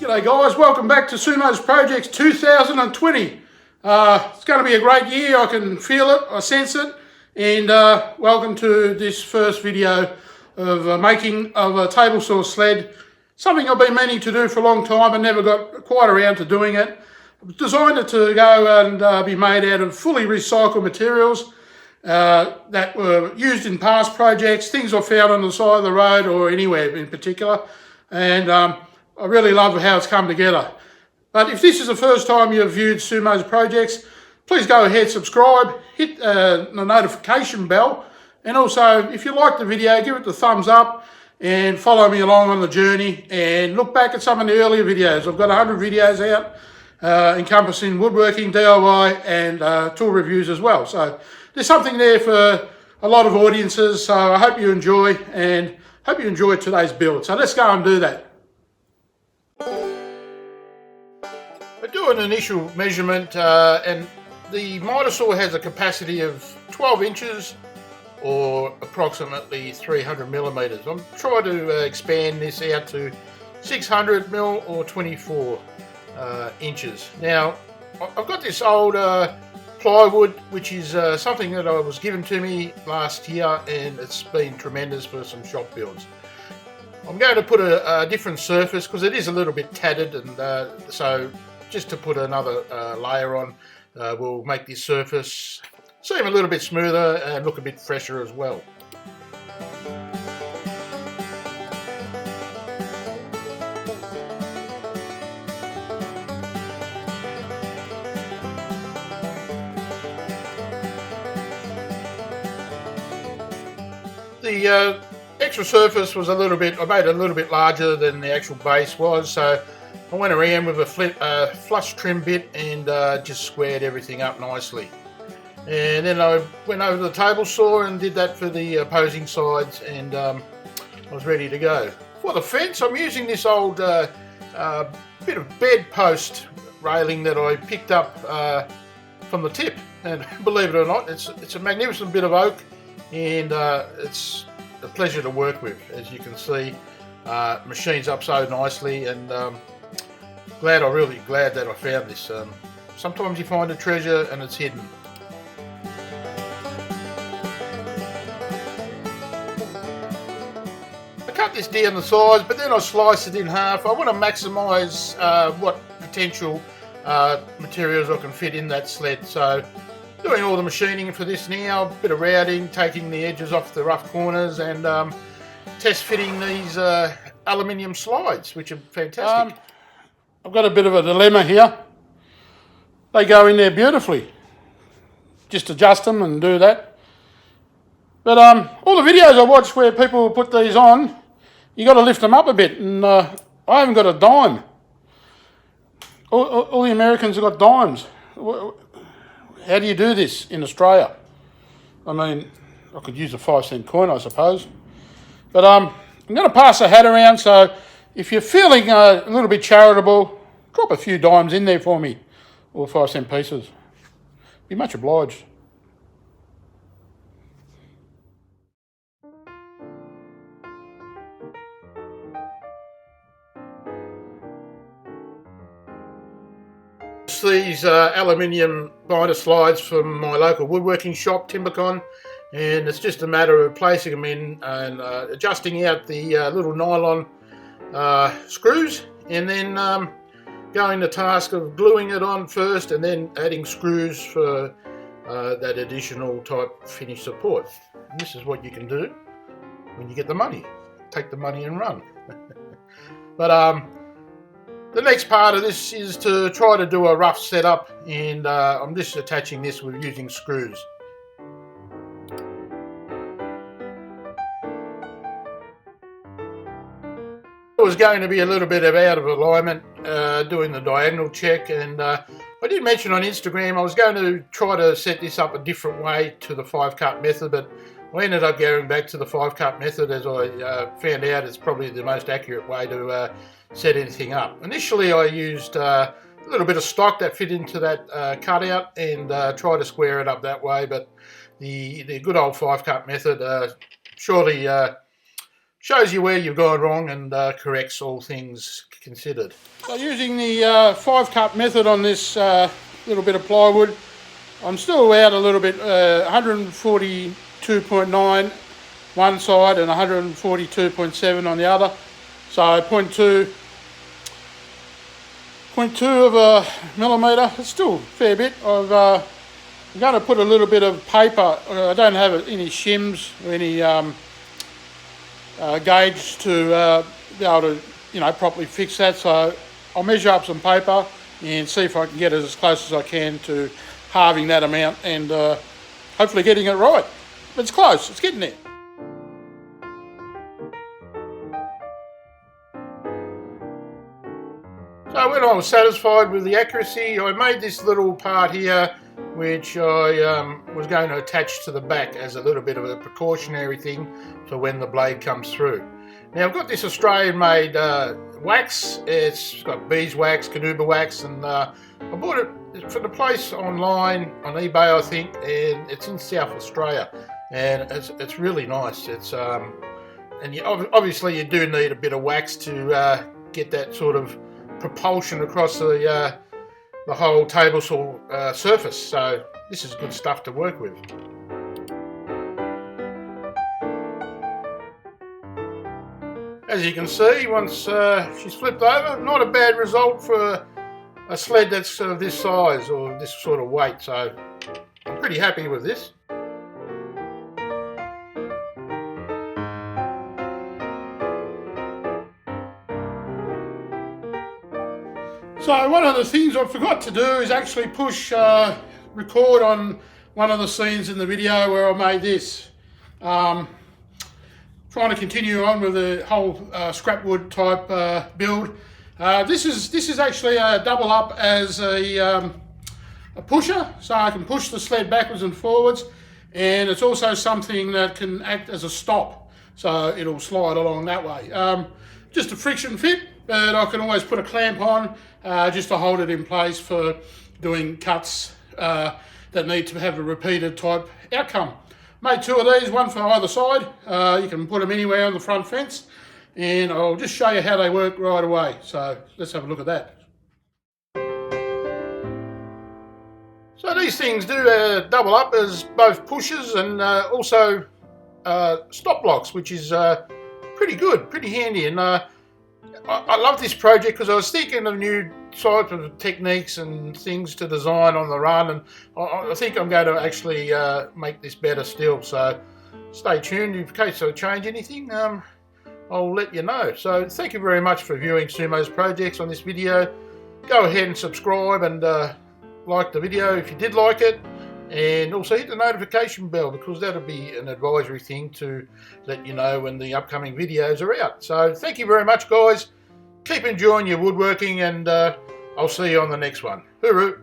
G'day guys, welcome back to Sumo's Projects 2020. It's going to be a great year, I can feel it, I sense it, and welcome to this first video of making of a Tablesaw sled. Something I've been meaning to do for a long time and never got quite around to doing it. I've designed it to go and be made out of fully recycled materials that were used in past projects, things I found on the side of the road or anywhere in particular, and I really love how it's come together. But if this is the first time you've viewed Sumo's projects, please go ahead, subscribe, hit the notification bell, and also if you like the video, give it the thumbs up and follow me along on the journey and look back at some of the earlier videos. I've got 100 videos out encompassing woodworking, DIY and tool reviews as well. So there's something there for a lot of audiences, so I hope you enjoy and hope you enjoy today's build. So let's go and do that. I do an initial measurement and the Mitre Saw has a capacity of 12 inches or approximately 300 millimeters. I'm trying to expand this out to 600 mil or 24 inches. Now I've got this old plywood which is something that was given to me last year and it's been tremendous for some shop builds. I'm going to put a different surface because it is a little bit tattered, and so just to put another layer on will make this surface seem a little bit smoother and look a bit fresher as well. The extra surface was I made it a little bit larger than the actual base was, so I went around with a flush trim bit and just squared everything up nicely. And then I went over to the table saw and did that for the opposing sides, and I was ready to go. For the fence, I'm using this old bit of bedpost railing that I picked up from the tip, and believe it or not, it's a magnificent bit of oak, and it's a pleasure to work with. As you can see, machines up so nicely, and really glad that I found this. Sometimes you find a treasure and it's hidden. I cut this down the size, but then I slice it in half. I want to maximise what potential materials I can fit in that sled. So doing all the machining for this now, a bit of routing, taking the edges off the rough corners, and test fitting these aluminium slides, which are fantastic. I've got a bit of a dilemma here. They go in there beautifully. Just adjust them and do that. But all the videos I watch where people put these on, you got to lift them up a bit, and I haven't got a dime. All the Americans have got dimes. How do you do this in Australia? I mean, I could use a 5-cent coin, I suppose. But I'm going to pass the hat around, so if you're feeling a little bit charitable, drop a few dimes in there for me, or 5-cent pieces. Be much obliged. These aluminium Mitre slides from my local woodworking shop, Timbercon, and it's just a matter of placing them in and adjusting out the little nylon screws, and then going the task of gluing it on first and then adding screws for that additional type finish support. And this is what you can do when you get the money. Take the money and run. But The next part of this is to try to do a rough setup, and I'm just attaching this with using screws. It was going to be a little bit of out of alignment doing the diagonal check, and I did mention on Instagram I was going to try to set this up a different way to the 5-cut method, but I ended up going back to the 5-cut method as I found out it's probably the most accurate way to set anything up. Initially I used a little bit of stock that fit into that cutout and tried to square it up that way, but the good old 5-cut method surely shows you where you've gone wrong and corrects all things considered. So using the 5-cut method on this little bit of plywood, I'm still out a little bit, 142.9 one side and 142.7 on the other. So 0.2 of a millimetre, it's still a fair bit. I'm going to put a little bit of paper. I don't have any shims or any gauge to be able to, properly fix that. So I'll measure up some paper and see if I can get it as close as I can to halving that amount and hopefully getting it right. But it's close, it's getting there. So when I was satisfied with the accuracy, I made this little part here which I was going to attach to the back as a little bit of a precautionary thing for when the blade comes through. Now I've got this Australian made wax. It's got beeswax, canuba wax, and I bought it from the place online on eBay I think, and it's in South Australia, and it's really nice. It's and obviously you do need a bit of wax to get that sort of propulsion across the whole table saw surface, so this is good stuff to work with. As you can see, once she's flipped over, not a bad result for a sled that's of this size or this sort of weight, so I'm pretty happy with this. So one of the things I forgot to do is actually push record on one of the scenes in the video where I made this. Trying to continue on with the whole scrapwood type build. This is actually a double up as a pusher, so I can push the sled backwards and forwards, and it's also something that can act as a stop, so it'll slide along that way. Just a friction fit, but I can always put a clamp on just to hold it in place for doing cuts that need to have a repeated type outcome. Made 2 of these, one for either side. You can put them anywhere on the front fence, and I'll just show you how they work right away. So let's have a look at that. So these things do double up as both pushers and also stop blocks, which is pretty good, pretty handy. And I love this project because I was thinking of new types of techniques and things to design on the run, and I think I'm going to actually make this better still. So stay tuned in case I change anything. I'll let you know. So thank you very much for viewing Sumo's projects on this video. Go ahead and subscribe and like the video if you did like it, and also hit the notification bell because that'll be an advisory thing to let you know when the upcoming videos are out. So thank you very much, guys. Keep enjoying your woodworking, and I'll see you on the next one. Hooroo!